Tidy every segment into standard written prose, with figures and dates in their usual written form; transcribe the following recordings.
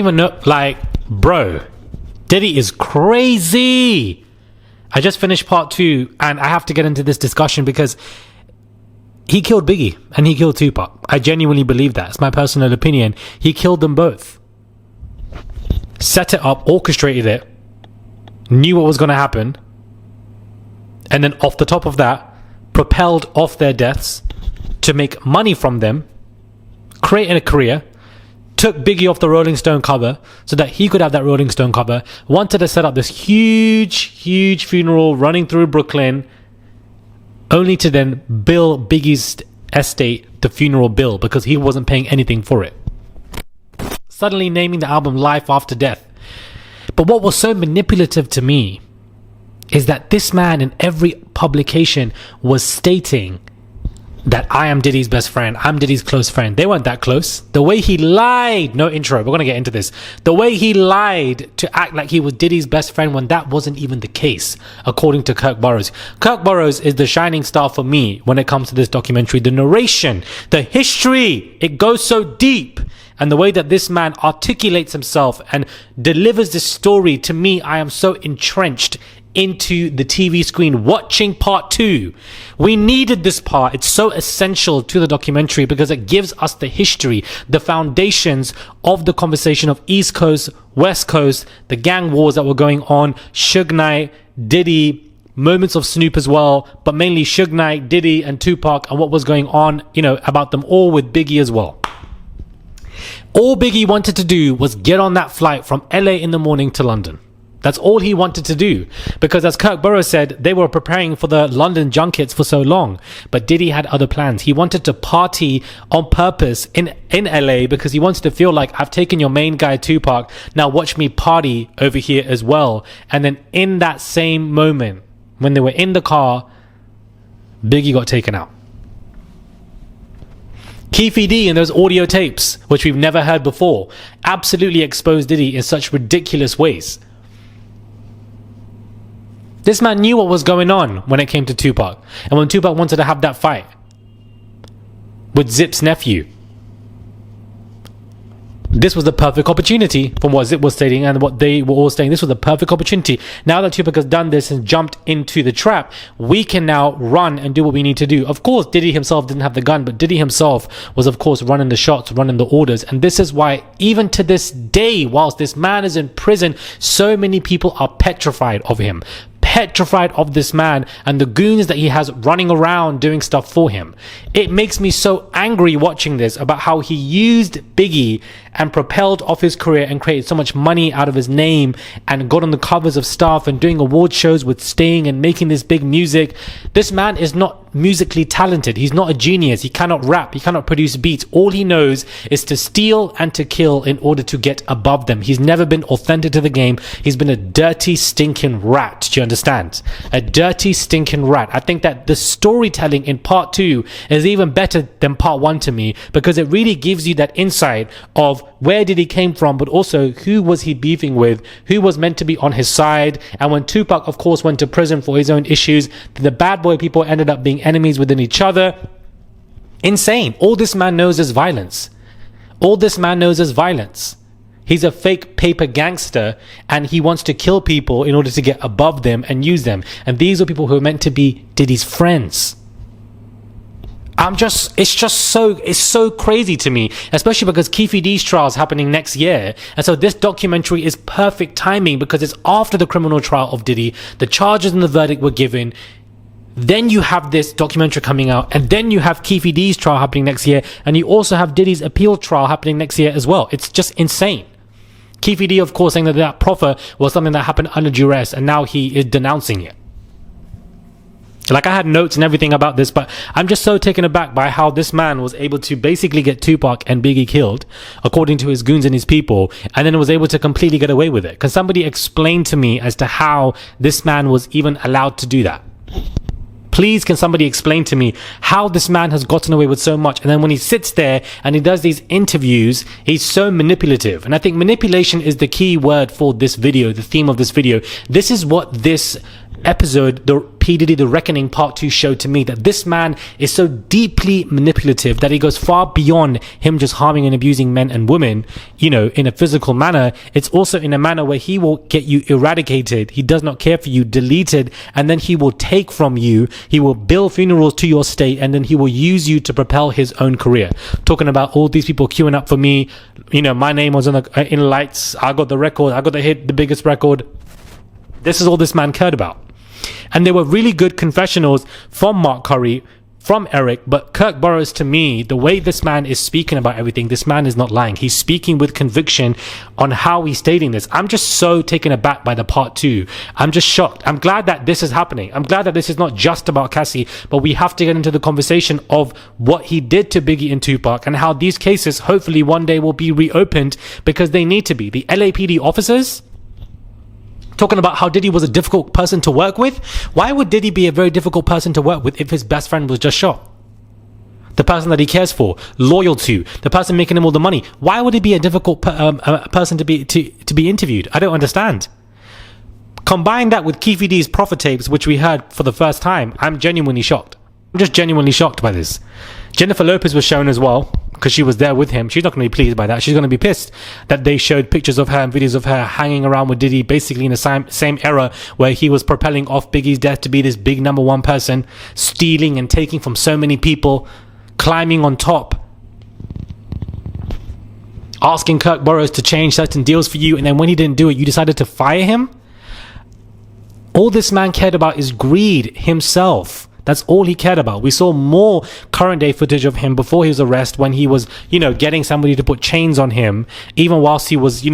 Even know, like, bro, Diddy is crazy. I just finished part 2 and I have to get into this discussion because he killed Biggie and he killed Tupac. I genuinely believe that. It's my personal opinion. He killed them both. Set it up, orchestrated it, knew what was going to happen, and then off the top of that, propelled off their deaths to make money from them, creating a career, took Biggie off the Rolling Stone cover so that he could have that Rolling Stone cover, wanted to set up this huge funeral running through Brooklyn, only to then bill Biggie's estate the funeral bill because he wasn't paying anything for it. Suddenly naming the album Life After Death. But what was so manipulative to me is that this man in every publication was stating that I am Diddy's best friend, I'm Diddy's close friend. They weren't that close. The way he lied, no intro, we're going to get into this. The way he lied to act like he was Diddy's best friend when that wasn't even the case, according to Kirk Burroughs. Kirk Burroughs is the shining star for me when it comes to this documentary. The narration, the history, it goes so deep. And the way that this man articulates himself and delivers this story, to me, I am so entrenched into the TV screen watching part 2. We needed this part. It's so essential to the documentary because it gives us the history, the foundations of the conversation of East Coast, West Coast, the gang wars that were going on, Suge Knight, Diddy, moments of Snoop as well, but mainly Suge Knight, Diddy and Tupac and what was going on, about them all with Biggie as well. All Biggie wanted to do was get on that flight from LA in the morning to London. That's all he wanted to do. Because as Kirk Burroughs said, they were preparing for the London junkets for so long. But Diddy had other plans. He wanted to party on purpose in LA because he wanted to feel like, I've taken your main guy Tupac, now watch me party over here as well. And then in that same moment, when they were in the car, Biggie got taken out. Keefe D and those audio tapes, which we've never heard before, absolutely exposed Diddy in such ridiculous ways. This man knew what was going on when it came to Tupac. And when Tupac wanted to have that fight with Zip's nephew, this was the perfect opportunity from what Zip was stating and what they were all saying. This was the perfect opportunity. Now that Tupac has done this and jumped into the trap, we can now run and do what we need to do. Of course, Diddy himself didn't have the gun, but Diddy himself was, of course, running the shots, running the orders. And this is why, even to this day, whilst this man is in prison, so many people are petrified of him. Petrified of this man and the goons that he has running around doing stuff for him. It makes me so angry watching this about how he used Biggie and propelled off his career and created so much money out of his name and got on the covers of stuff and doing award shows with Sting and making this big music. This man is not musically talented. He's not a genius. He cannot rap. He cannot produce beats. All he knows is to steal and to kill in order to get above them. He's never been authentic to the game. He's been a dirty, stinking rat. Do you understand? A dirty, stinking rat. I think that the storytelling in part 2 is even better than part 1 to me because it really gives you that insight of where did he came from, but also who was he beefing with, who was meant to be on his side. And when Tupac, of course, went to prison for his own issues, the bad boy people ended up being enemies within each other. Insane. All this man knows is violence. All this man knows is violence. He's a fake paper gangster and he wants to kill people in order to get above them and use them. And these are people who are meant to be Diddy's friends. It's so crazy to me, especially because Keefe D's trial is happening next year. And so this documentary is perfect timing because it's after the criminal trial of Diddy. The charges and the verdict were given. Then you have this documentary coming out, and then you have Keefe D's trial happening next year, and you also have Diddy's appeal trial happening next year as well. It's just insane. Keefe D, of course, saying that proffer was something that happened under duress, and now he is denouncing it. Like, I had notes and everything about this, but I'm just so taken aback by how this man was able to basically get Tupac and Biggie killed, according to his goons and his people, and then was able to completely get away with it. Can somebody explain to me as to how this man was even allowed to do that? Please, can somebody explain to me how this man has gotten away with so much? And then when he sits there and he does these interviews, he's so manipulative. And I think manipulation is the key word for this video, the theme of this video. This is what this episode, the P. Diddy The Reckoning Part 2 showed to me that this man is so deeply manipulative that he goes far beyond him just harming and abusing men and women, in a physical manner. It's also in a manner where he will get you eradicated. He does not care for you, deleted, and then he will take from you. He will bill funerals to your state, and then he will use you to propel his own career. Talking about all these people queuing up for me. My name was in lights. I got the record. I got the hit, the biggest record. This is all this man cared about. And there were really good confessionals from Mark Curry, from Eric, but Kirk Burroughs, to me, the way this man is speaking about everything, this man is not lying. He's speaking with conviction on how he's stating this. I'm just so taken aback by the part 2. I'm just shocked. I'm glad that this is happening. I'm glad that this is not just about Cassie, but we have to get into the conversation of what he did to Biggie and Tupac and how these cases hopefully one day will be reopened, because they need to be. The LAPD officers talking about how Diddy was a difficult person to work with. Why would Diddy be a very difficult person to work with if his best friend was just shot? The person that he cares for, loyal to, the person making him all the money. Why would he be a difficult person to be interviewed? I don't understand. Combine that with Keefe D's profit tapes, which we heard for the first time. I'm genuinely shocked. I'm just genuinely shocked by this. Jennifer Lopez was shown as well, because she was there with him. She's not going to be pleased by that. She's going to be pissed that they showed pictures of her and videos of her hanging around with Diddy, basically in the same era where he was propelling off Biggie's death to be this big number one person, stealing and taking from so many people, climbing on top, asking Kirk Burroughs to change certain deals for you, and then when he didn't do it, you decided to fire him? All this man cared about is greed himself. That's all he cared about. We saw more current day footage of him before his arrest, when he was, getting somebody to put chains on him, even whilst he was,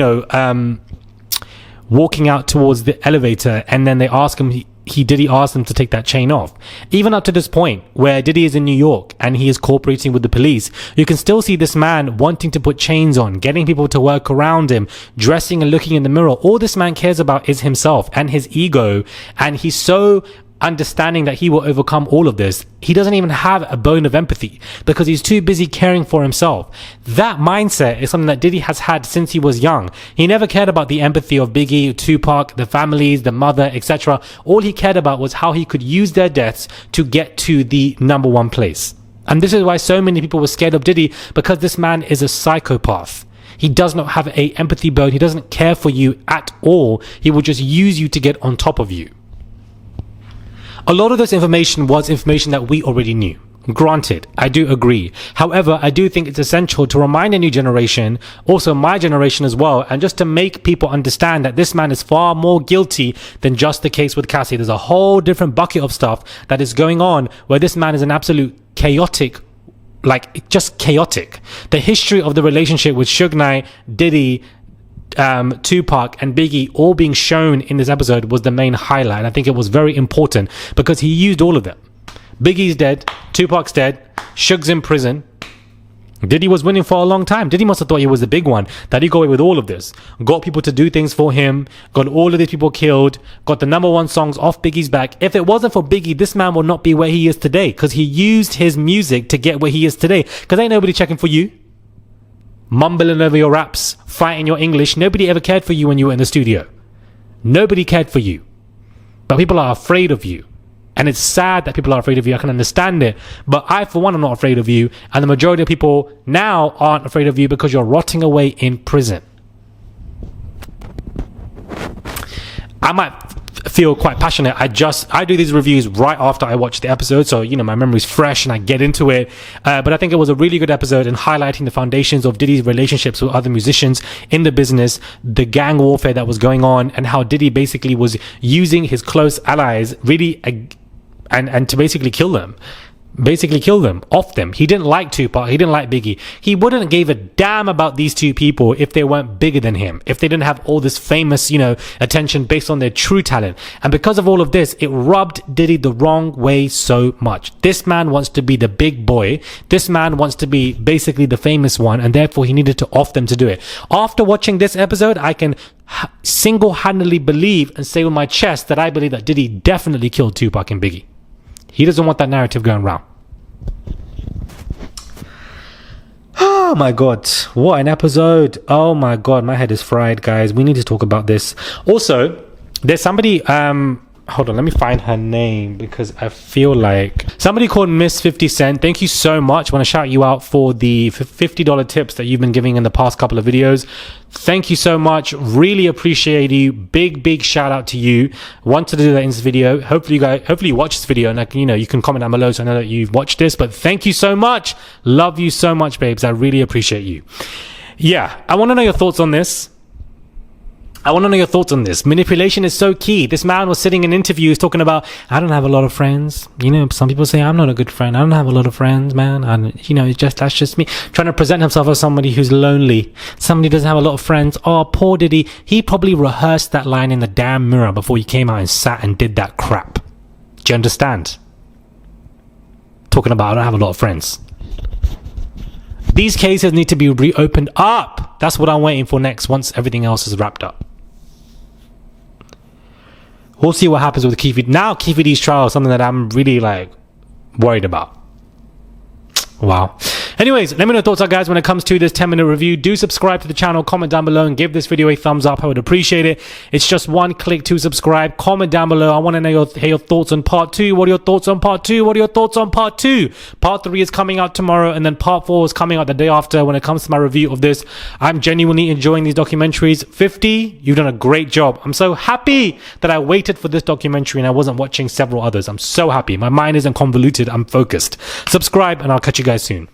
walking out towards the elevator, and then they ask him, Diddy asked him to take that chain off. Even up to this point, where Diddy is in New York and he is cooperating with the police, you can still see this man wanting to put chains on, getting people to work around him, dressing and looking in the mirror. All this man cares about is himself and his ego, and he's so understanding that he will overcome all of this. He doesn't even have a bone of empathy because he's too busy caring for himself. That mindset is something that Diddy has had since he was young. He never cared about the empathy of Biggie, Tupac, the families, the mother, etc. All he cared about was how he could use their deaths to get to the number one place. And this is why so many people were scared of Diddy, because this man is a psychopath. He does not have a empathy bone. He doesn't care for you at all. He will just use you to get on top of you. A lot of this information was information that we already knew. Granted, I do agree. However, I do think it's essential to remind a new generation, also my generation as well, and just to make people understand that this man is far more guilty than just the case with Cassie. There's a whole different bucket of stuff that is going on where this man is an absolute chaotic, just chaotic. The history of the relationship with Suge Knight, Diddy, Tupac and Biggie all being shown in this episode was the main highlight. I think it was very important because he used all of them. Biggie's dead, Tupac's dead, Suge's in prison. Diddy was winning for a long time. Diddy must have thought he was the big one, that he got away with all of this, got people to do things for him, got all of these people killed, got the number one songs off Biggie's back. If it wasn't for Biggie, this man would not be where he is today, because he used his music to get where he is today. Because ain't nobody checking for you, mumbling over your raps, fighting your English. Nobody ever cared for you when you were in the studio. Nobody cared for you. But people are afraid of you. And it's sad that people are afraid of you. I can understand it. But I, for one, am not afraid of you. And the majority of people now aren't afraid of you because you're rotting away in prison. I might feel quite passionate. I do these reviews right after I watch the episode, so my memory's fresh and I get into it, but I think it was a really good episode in highlighting the foundations of Diddy's relationships with other musicians in the business, the gang warfare that was going on, and how Diddy basically was using his close allies really and to basically kill them off them. He didn't like Tupac, he didn't like Biggie. He wouldn't give a damn about these two people if they weren't bigger than him, if they didn't have all this famous, attention based on their true talent. And because of all of this, it rubbed Diddy the wrong way so much. This man wants to be the big boy. This man wants to be basically the famous one, and therefore he needed to off them to do it. After watching this episode, I can single-handedly believe and say with my chest that I believe that Diddy definitely killed Tupac and Biggie. He doesn't want that narrative going around. Oh my god, what an episode. Oh my god, my head is fried, guys. We need to talk about this. Also, there's somebody hold on, let me find her name because I feel like somebody called Miss 50 Cent. Thank you so much. I want to shout you out for the $50 tips that you've been giving in the past couple of videos. Thank you so much. Really appreciate you. Big shout out to you. Wanted to do that in this video. Hopefully you watch this video and you can comment down below so I know that you've watched this. But thank you so much. Love you so much, babes. I really appreciate you. Yeah, I want to know your thoughts on this. Manipulation is so key. This man was sitting in interviews talking about, I don't have a lot of friends. Some people say I'm not a good friend. I don't have a lot of friends, man. And that's just me. Trying to present himself as somebody who's lonely. Somebody who doesn't have a lot of friends. Oh, poor Diddy. He probably rehearsed that line in the damn mirror before he came out and sat and did that crap. Do you understand? Talking about, I don't have a lot of friends. These cases need to be reopened up. That's what I'm waiting for next once everything else is wrapped up. We'll see what happens with Keefe. Now Keefe D's trial is something that I'm really worried about. Wow. Anyways, let me know your thoughts, guys, when it comes to this 10-minute review. Do subscribe to the channel, comment down below, and give this video a thumbs up. I would appreciate it. It's just one click to subscribe. Comment down below. I want to know hear your thoughts on part 2. What are your thoughts on part 2? What are your thoughts on part 2? Part 3 is coming out tomorrow, and then part 4 is coming out the day after. When it comes to my review of this, I'm genuinely enjoying these documentaries. 50, you've done a great job. I'm so happy that I waited for this documentary and I wasn't watching several others. I'm so happy. My mind isn't convoluted. I'm focused. Subscribe, and I'll catch you guys soon.